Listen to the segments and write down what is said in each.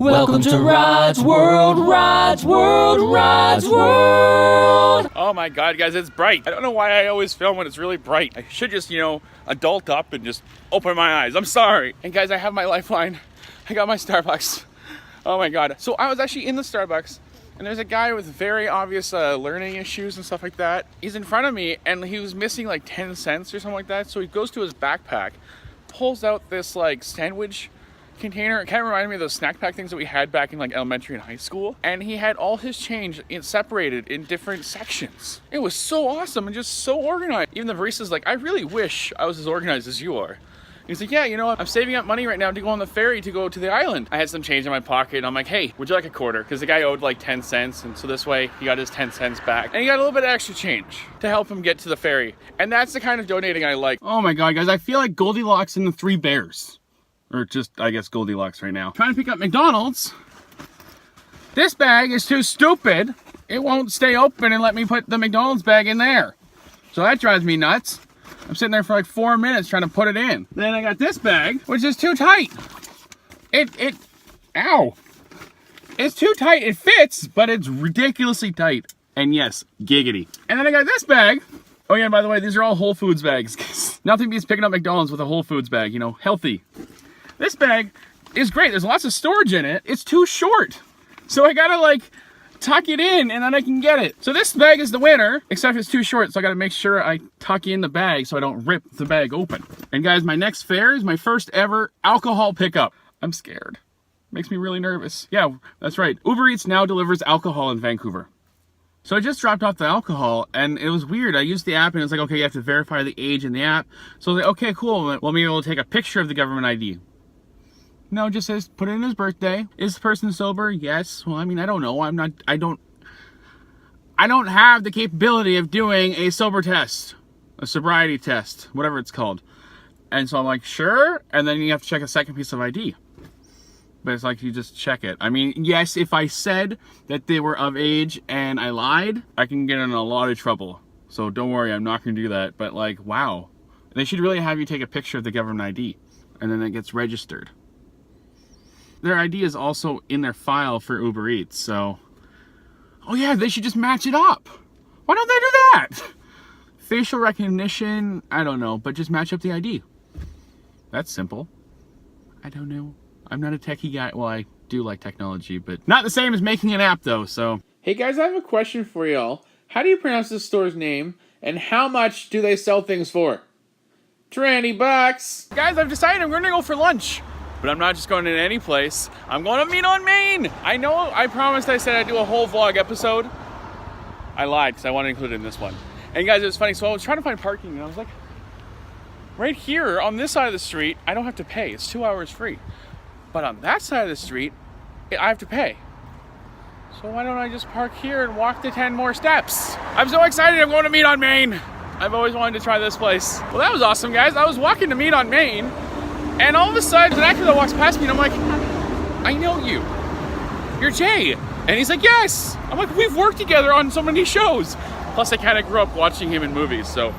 Welcome to Rod's World, Rod's World, Rod's World. Oh my god, guys, it's bright. I don't know why I always film when it's really bright. I should just, adult up and just open my eyes. I'm sorry. And guys, I have my lifeline. I got my Starbucks. Oh my god. So I was actually in the Starbucks, and there's a guy with very obvious learning issues and stuff like that. He's in front of me, and he was missing like 10 cents or something like that. So he goes to his backpack, pulls out this like sandwich container. It kind of reminded me of those snack pack things that we had back in like elementary and high school. And he had all his change separated in different sections. It was so awesome and just so organized. Even the barista's like, I really wish I was as organized as you are. He's like, yeah, you know what? I'm saving up money right now to go on the ferry to go to the island. I had some change in my pocket, and I'm like, hey, would you like a quarter? Because the guy owed like 10 cents, and so this way he got his 10 cents back. And he got a little bit of extra change to help him get to the ferry. And that's the kind of donating I like. Oh my god, guys, I feel like Goldilocks and the Three Bears. Or just, I guess, Goldilocks right now. Trying to pick up McDonald's. This bag is too stupid. It won't stay open and let me put the McDonald's bag in there. So that drives me nuts. I'm sitting there for like 4 minutes trying to put it in. Then I got this bag, which is too tight. Ow. It's too tight. It fits, but it's ridiculously tight. And yes, giggity. And then I got this bag. Oh yeah, by the way, these are all Whole Foods bags. Nothing beats picking up McDonald's with a Whole Foods bag, healthy. This bag is great. There's lots of storage in it. It's too short. So I gotta like tuck it in and then I can get it. So this bag is the winner, except it's too short. So I gotta make sure I tuck in the bag so I don't rip the bag open. And guys, my next fare is my first ever alcohol pickup. I'm scared. Makes me really nervous. Yeah, that's right. Uber Eats now delivers alcohol in Vancouver. So I just dropped off the alcohol and it was weird. I used the app and it's like, okay, you have to verify the age in the app. So I was like, okay, cool. Well, maybe we'll take a picture of the government ID. No, it just says put in his birthday. Is the person sober? Yes. Well, I mean, I don't know. I don't have the capability of doing a sober test, a sobriety test, whatever it's called. And so I'm like, sure. And then you have to check a second piece of ID. But it's like, you just check it. I mean, yes, if I said that they were of age and I lied, I can get in a lot of trouble. So don't worry, I'm not going to do that. But like, wow. They should really have you take a picture of the government ID. And then it gets registered. Their ID is also in their file for Uber Eats, so... Oh yeah, they should just match it up. Why don't they do that? Facial recognition, I don't know, but just match up the ID. That's simple. I don't know. I'm not a techie guy. Well, I do like technology, but not the same as making an app, though, so... Hey guys, I have a question for y'all. How do you pronounce this store's name, and how much do they sell things for? $20. Guys, I've decided I'm gonna go for lunch. But I'm not just going to any place. I'm going to Meat on Main. I know I promised I said I'd do a whole vlog episode. I lied because I wanted to include it in this one. And guys, it was funny. So I was trying to find parking and I was like, right here on this side of the street, I don't have to pay. It's 2 hours free. But on that side of the street, I have to pay. So why don't I just park here and walk the 10 more steps? I'm so excited. I'm going to Meat on Main. I've always wanted to try this place. Well, that was awesome, guys. I was walking to Meat on Main. And all of a sudden, an actor that walks past me, and I'm like, I know you. You're Jay. And he's like, yes. I'm like, we've worked together on so many shows. Plus, I kind of grew up watching him in movies, so.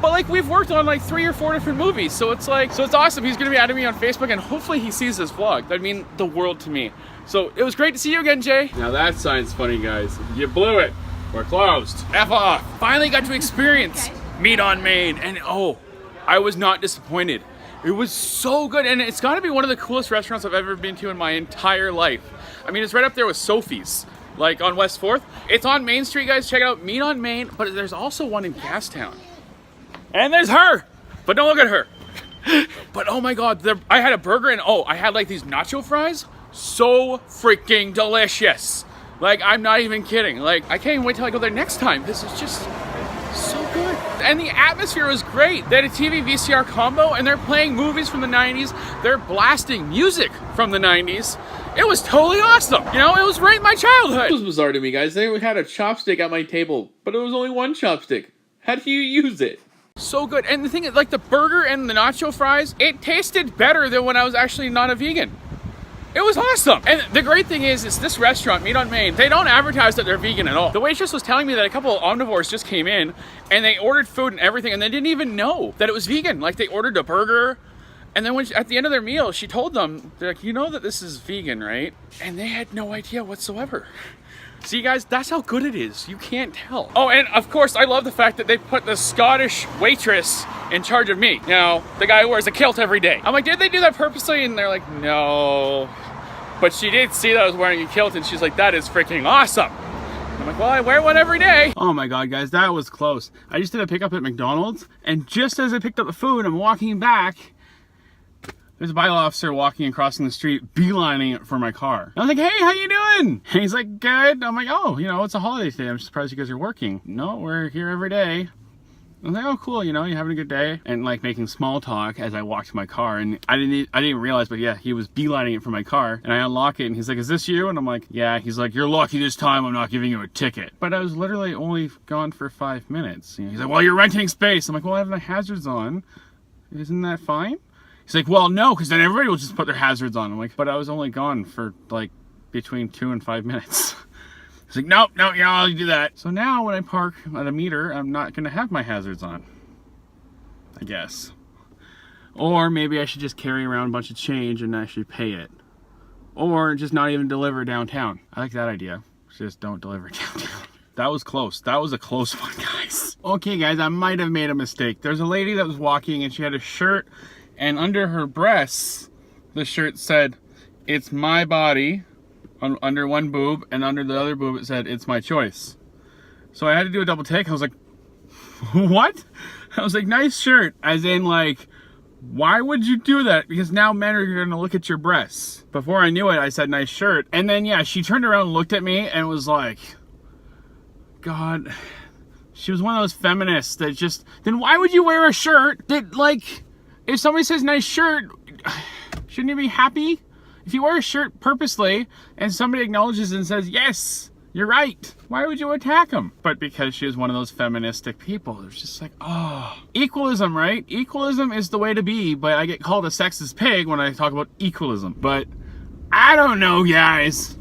But like, we've worked on like 3 or 4 different movies, so it's like, so it's awesome. He's gonna be adding me on Facebook, and hopefully he sees this vlog. That'd mean the world to me. So it was great to see you again, Jay. Now that sign's funny, guys. You blew it. We're closed. F off. Finally got to experience Meat on Main, and oh, I was not disappointed. It was so good, and it's got to be one of the coolest restaurants I've ever been to in my entire life. I mean, it's right up there with Sophie's, like on West 4th. It's on Main Street, guys. Check it out, Meat on Main, but there's also one in Gastown. And there's her, but don't look at her. But oh my God, I had a burger, and oh, I had like these nacho fries. So freaking delicious. Like, I'm not even kidding. Like, I can't even wait till I go there next time. This is just so good. And the atmosphere was great. They had a TV VCR combo and they're playing movies from the 90s. They're blasting music from the 90s. It was totally awesome. It was right in my childhood. It was bizarre to me, guys. They had a chopstick at my table, but it was only one chopstick. How do you use it? So good. And the thing is, like the burger and the nacho fries, it tasted better than when I was actually not a vegan. It was awesome. And the great thing is this restaurant, Meat on Main, they don't advertise that they're vegan at all. The waitress was telling me that a couple of omnivores just came in and they ordered food and everything and they didn't even know that it was vegan. Like they ordered a burger And then at the end of their meal, she told them, they're like, you know that this is vegan, right? And they had no idea whatsoever. See, guys, that's how good it is. You can't tell. Oh, and of course, I love the fact that they put the Scottish waitress in charge of me. Now, the guy who wears a kilt every day. I'm like, did they do that purposely? And they're like, no. But she did see that I was wearing a kilt, and she's like, that is freaking awesome. I'm like, well, I wear one every day. Oh my God, guys, that was close. I just did a pickup at McDonald's, and just as I picked up the food, I'm walking back, there's a bylaw officer walking and crossing the street, beelining it for my car. I was like, hey, how you doing? And he's like, good. I'm like, oh, you know, it's a holiday today. I'm surprised you guys are working. No, we're here every day. I was like, oh, cool, you know, you having a good day? And like making small talk as I walked to my car. And I didn't realize, but yeah, he was beelining it for my car. And I unlock it and he's like, is this you? And I'm like, yeah. He's like, you're lucky this time I'm not giving you a ticket. But I was literally only gone for 5 minutes. You know, he's like, well, you're renting space. I'm like, well, I have my hazards on. Isn't that fine? He's like, well, no, because then everybody will just put their hazards on. I'm like, but I was only gone for like between 2 and 5 minutes. He's like, nope, no, yeah, I'll do that. So now when I park at a meter, I'm not going to have my hazards on, I guess. Or maybe I should just carry around a bunch of change and actually pay it. Or just not even deliver downtown. I like that idea. Just don't deliver downtown. That was close. That was a close one, guys. Okay, guys, I might have made a mistake. There's a lady that was walking and she had a shirt, and under her breasts, the shirt said, it's my body, under one boob, and under the other boob it said, it's my choice. So I had to do a double take. I was like, what? I was like, nice shirt. As in, like, why would you do that? Because now men are going to look at your breasts. Before I knew it, I said, nice shirt. And then, yeah, she turned around and looked at me and was like, God, she was one of those feminists that just, then why would you wear a shirt that, like, if somebody says nice shirt, shouldn't you be happy? If you wear a shirt purposely and somebody acknowledges and says, yes, you're right, why would you attack them? But because she was one of those feministic people, it's just like, oh. Equalism, right? Equalism is the way to be, but I get called a sexist pig when I talk about equalism. But I don't know, guys.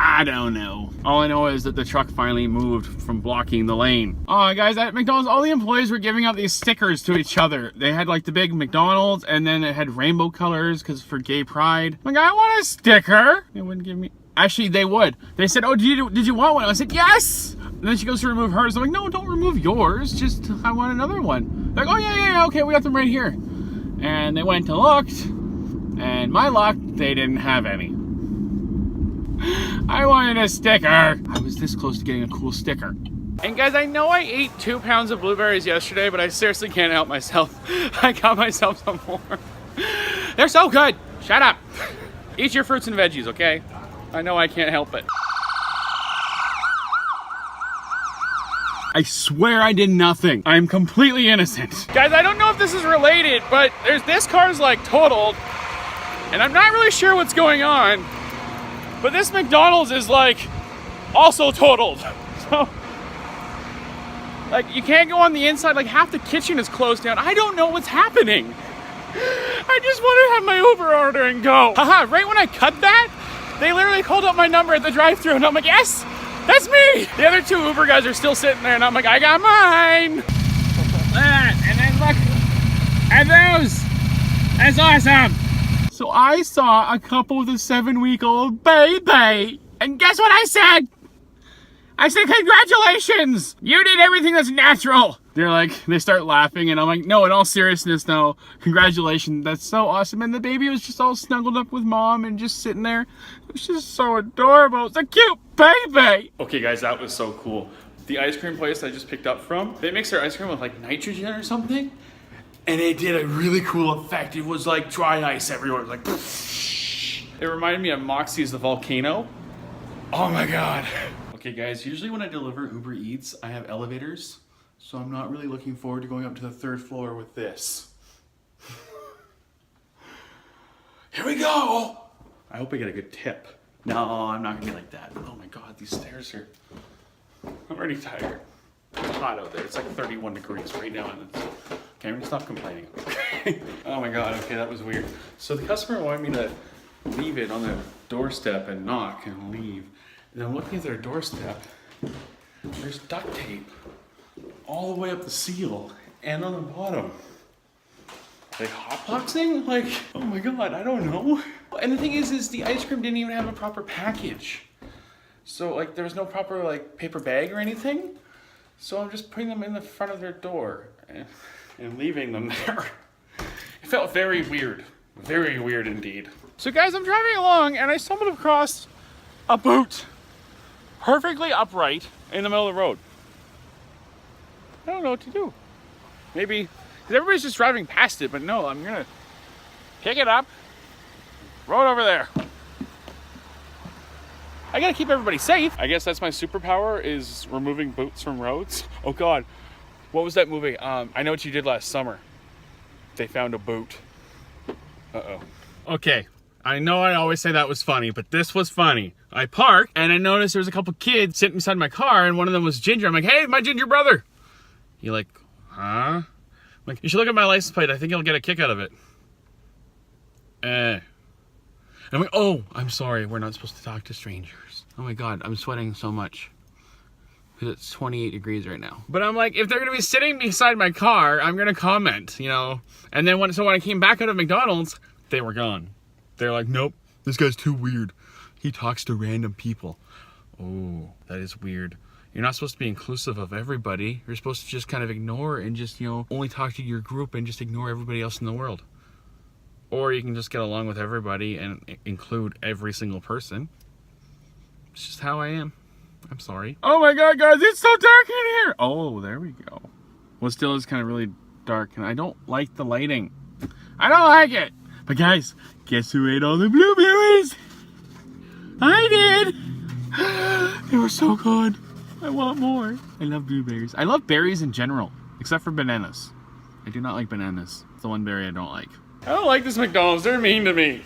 I don't know. All I know is that the truck finally moved from blocking the lane. Oh, guys, at McDonald's, all the employees were giving out these stickers to each other. They had like the big McDonald's, and then it had rainbow colors because for gay pride. I'm like, I want a sticker. They wouldn't give me. Actually, they would. They said, oh, did you want one? I said, yes. And then she goes to remove hers. I'm like, no, don't remove yours. Just, I want another one. They're like, oh, yeah, okay, we got them right here. And they went and looked, and my luck, they didn't have any. I wanted a sticker. I was this close to getting a cool sticker. And guys, I know I ate 2 pounds of blueberries yesterday, but I seriously can't help myself. I got myself some more. They're so good. Shut up. Eat your fruits and veggies, okay? I know I can't help it. I swear I did nothing. I'm completely innocent. Guys, I don't know if this is related, but this car's like totaled, and I'm not really sure what's going on. But this McDonald's is like also totaled. So like you can't go on the inside, like half the kitchen is closed down. I don't know what's happening. I just want to have my Uber order and go. Haha, right when I cut that, they literally called up my number at the drive-thru and I'm like, yes, that's me. The other 2 Uber guys are still sitting there and I'm like, I got mine. Look at that, and then look at those. That's awesome. So I saw a couple with a 7-week-old baby. And guess what I said? I said, congratulations! You did everything that's natural. They're like, they start laughing and I'm like, no, in all seriousness, no. Congratulations, that's so awesome. And the baby was just all snuggled up with mom and just sitting there. It was just so adorable. It's a cute baby. Okay guys, that was so cool. The ice cream place I just picked up from, they mix their ice cream with like nitrogen or something. And it did a really cool effect. It was like dry ice everywhere. It was like, poof. It reminded me of Moxie's The Volcano. Oh my God. Okay guys, usually when I deliver Uber Eats, I have elevators. So I'm not really looking forward to going up to the 3rd floor with this. Here we go. I hope I get a good tip. No, I'm not gonna be like that. Oh my God, these stairs are, I'm already tired. It's hot out there. It's like 31 degrees right now. And it's, okay, I'm gonna stop complaining. Oh my God, okay, that was weird. So the customer wanted me to leave it on the doorstep and knock and leave. And I'm looking at their doorstep. There's duct tape all the way up the seal and on the bottom. like hotboxing? Like, oh my god, I don't know. And the thing is the ice cream didn't even have a proper package. So like there was no proper like paper bag or anything. So I'm just putting them in the front of their door and leaving them there. It felt very weird. Very weird indeed. So guys, I'm driving along and I stumbled across a boot. Perfectly upright in the middle of the road. I don't know what to do. Maybe, because everybody's just driving past it, but no, I'm gonna pick it up, throw it over there. I gotta keep everybody safe. I guess that's my superpower, is removing boots from roads. Oh god, what was that movie? I Know What You Did Last Summer. They found a boot. Uh-oh. Okay, I know I always say that was funny, but this was funny. I parked, and I noticed there was a couple kids sitting beside my car, and one of them was Ginger. I'm like, hey, my ginger brother. You're like, huh? I'm like, you should look at my license plate. I think you'll get a kick out of it. And I'm like, oh, I'm sorry. We're not supposed to talk to strangers. Oh my god, I'm sweating so much. Because it's 28 degrees right now. But I'm like, if they're going to be sitting beside my car, I'm going to comment, you know. And then when I came back out of McDonald's, they were gone. They're like, nope, this guy's too weird. He talks to random people. Oh, that is weird. You're not supposed to be inclusive of everybody. You're supposed to just kind of ignore and just, you know, only talk to your group and just ignore everybody else in the world. Or you can just get along with everybody and include every single person. It's just how I am. I'm sorry. Oh my god, guys, it's so dark in here! Oh, there we go. Well, still is kind of really dark, and I don't like the lighting. I don't like it! But guys, guess who ate all the blueberries? I did! They were so good. I want more. I love blueberries. I love berries in general, except for bananas. I do not like bananas. It's the one berry I don't like. I don't like this McDonald's. They're mean to me.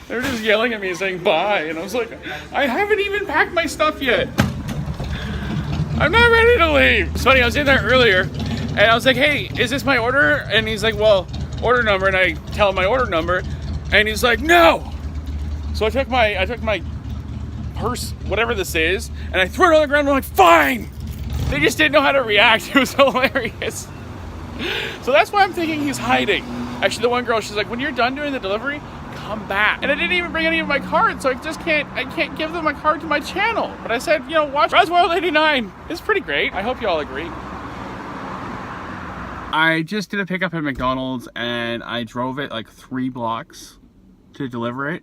They're just yelling at me saying bye, and I was like, I haven't even packed my stuff yet. I'm not ready to leave. It's funny, I was in there earlier, and I was like, hey, is this my order? And he's like, well, order number, and I tell him my order number, and he's like, no! So I took my purse, whatever this is, and I threw it on the ground, and I'm like, fine! They just didn't know how to react. It was hilarious. So that's why I'm thinking he's hiding. Actually, the one girl, she's like, when you're done doing the delivery, come back. And I didn't even bring any of my cards, so I can't give them my card to my channel. But I said, you know, watch Roswell 89. It's pretty great. I hope you all agree. I just did a pickup at McDonald's, and I drove it like 3 blocks to deliver it.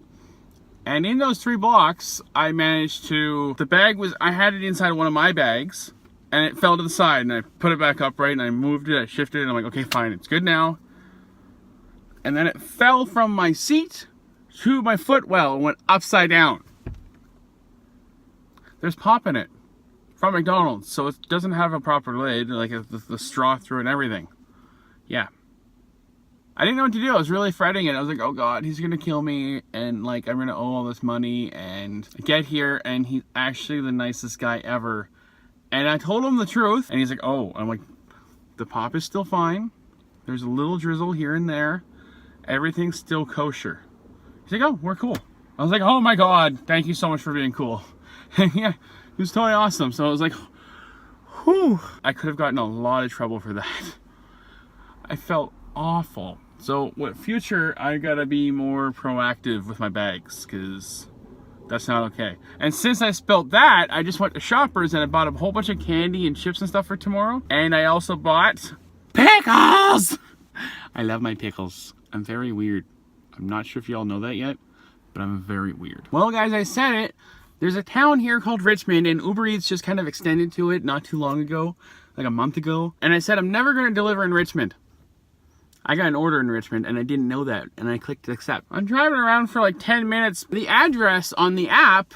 And in those 3 blocks, I managed to, I had it inside one of my bags, and it fell to the side, and I put it back upright, and I moved it, I shifted it, and I'm like, okay, fine, it's good now. And then it fell from my seat to my footwell and went upside down. There's pop in it from McDonald's, so it doesn't have a proper lid, like the straw through it and everything. Yeah. I didn't know what to do. I was really fretting it. I was like, oh god, he's gonna kill me, and like I'm gonna owe all this money. And I get here, and he's actually the nicest guy ever. And I told him the truth, and he's like, oh. I'm like, the pop is still fine. There's a little drizzle here and there. Everything's still kosher. He's like, oh, we're cool. I was like, oh my god, thank you so much for being cool. And yeah, it was totally awesome. So I was like, whew. I could have gotten a lot of trouble for that. I felt awful. So with future, I gotta be more proactive with my bags, because that's not okay. And since I spilled that, I just went to Shoppers and I bought a whole bunch of candy and chips and stuff for tomorrow. And I also bought pickles! I love my pickles. I'm very weird. I'm not sure if y'all know that yet, but I'm very weird. Well, guys, I said it. There's a town here called Richmond, and Uber Eats just kind of extended to it not too long ago, like a month ago. And I said, I'm never going to deliver in Richmond. I got an order in Richmond, and I didn't know that, and I clicked accept. I'm driving around for like 10 minutes. The address on the app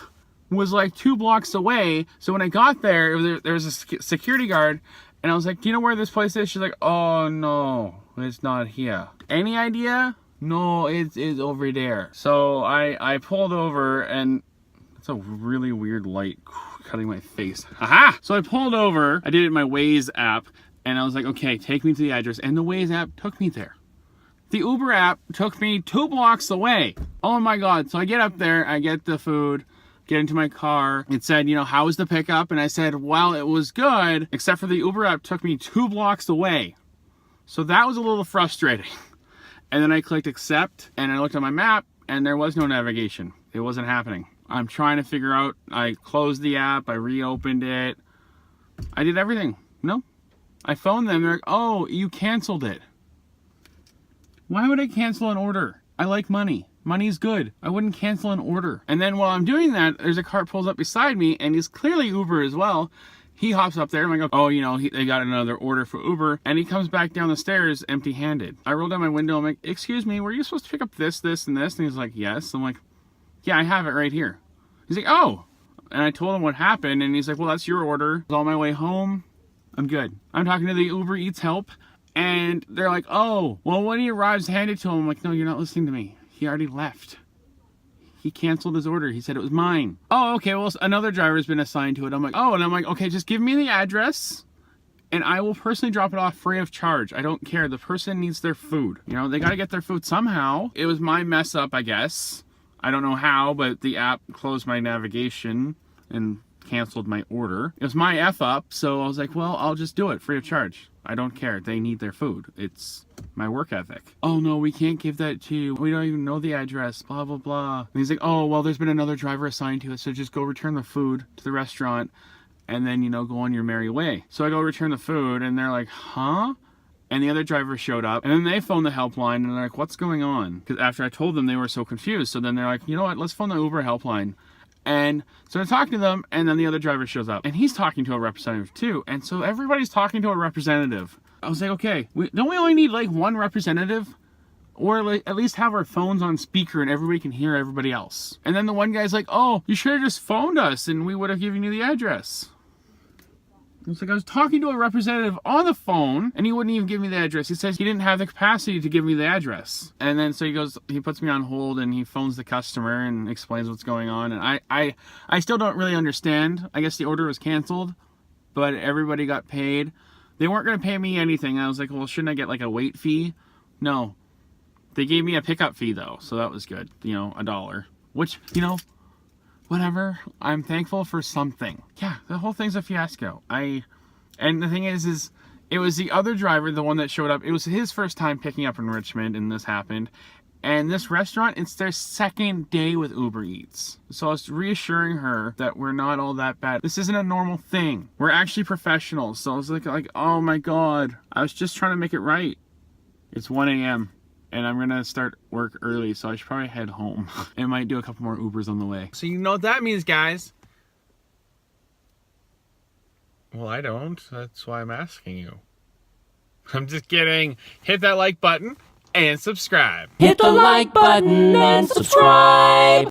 was like 2 blocks away, so when I got there, there was a security guard, and I was like, do you know where this place is? She's like, oh, no, it's not here. Any idea? No, it's over there. So I pulled over, and it's a really weird light cutting my face. Aha! So I pulled over, I did it in my Waze app, and I was like, okay, take me to the address, and the Waze app took me there. The Uber app took me 2 blocks away. Oh my god. So I get up there, I get the food, get into my car. It said, you know, how was the pickup? And I said, well, it was good, except for the Uber app took me 2 blocks away. So that was a little frustrating. And then I clicked accept, and I looked at my map, and there was no navigation. It wasn't happening. I'm trying to figure out, I closed the app, I reopened it. I did everything. No. I phoned them, they're like, oh, you canceled it. Why would I cancel an order? I like money. Money's good. I wouldn't cancel an order. And then while I'm doing that, there's a car pulls up beside me, and he's clearly Uber as well. He hops up there, and I go, oh, you know, they got another order for Uber. And he comes back down the stairs empty-handed. I roll down my window, I'm like, excuse me, were you supposed to pick up this, this, and this? And he's like, yes. I'm like, yeah, I have it right here. He's like, oh. And I told him what happened, and he's like, well, that's your order. On my way home, I'm good. I'm talking to the Uber Eats help, and they're like, oh, well, when he arrives, hand it to him. I'm like, no, you're not listening to me. He already left. He canceled his order. He said it was mine. Oh, okay, well, another driver's been assigned to it. I'm like, oh, and I'm like, okay, just give me the address, and I will personally drop it off free of charge. I don't care. The person needs their food. You know, they got to get their food somehow. It was my mess up, I guess. I don't know how, but the app closed my navigation and canceled my order. It was my F up, so I was like, well, I'll just do it free of charge. I don't care. They need their food. It's my work ethic. Oh no, we can't give that to you. We don't even know the address, blah, blah, blah. And he's like, oh, well, there's been another driver assigned to it, so just go return the food to the restaurant and then, you know, go on your merry way. So I go return the food, and they're like, huh? And the other driver showed up, and then they phoned the helpline, and they're like, what's going on? Because after I told them, they were so confused. So then they're like, you know what, let's phone the Uber helpline. And so I'm talking to them, and then the other driver shows up, and he's talking to a representative too. And so everybody's talking to a representative. I was like, okay, don't we only need like one representative? Or like at least have our phones on speaker and everybody can hear everybody else. And then the one guy's like, oh, you should have just phoned us and we would have given you the address. It's like I was talking to a representative on the phone and he wouldn't even give me the address. He says he didn't have the capacity to give me the address. And then so he puts me on hold and he phones the customer and explains what's going on. And I still don't really understand. I guess the order was canceled, but everybody got paid. They weren't going to pay me anything. I was like, well, shouldn't I get like a wait fee? No. They gave me a pickup fee though, so that was good. You know, $1. Which, you know, whatever. I'm thankful for something. Yeah, the whole thing's a fiasco. And the thing is it was the other driver, the one that showed up. It was his first time picking up in Richmond, and this happened. And this restaurant, it's their second day with Uber Eats. So I was reassuring her that we're not all that bad. This isn't a normal thing. We're actually professionals. So I was like, oh my God. I was just trying to make it right. It's 1 a.m. and I'm gonna start work early, so I should probably head home. And might do a couple more Ubers on the way. So you know what that means, guys. Well, I don't. That's why I'm asking you. I'm just kidding. Hit that like button and subscribe. Hit the like button and subscribe.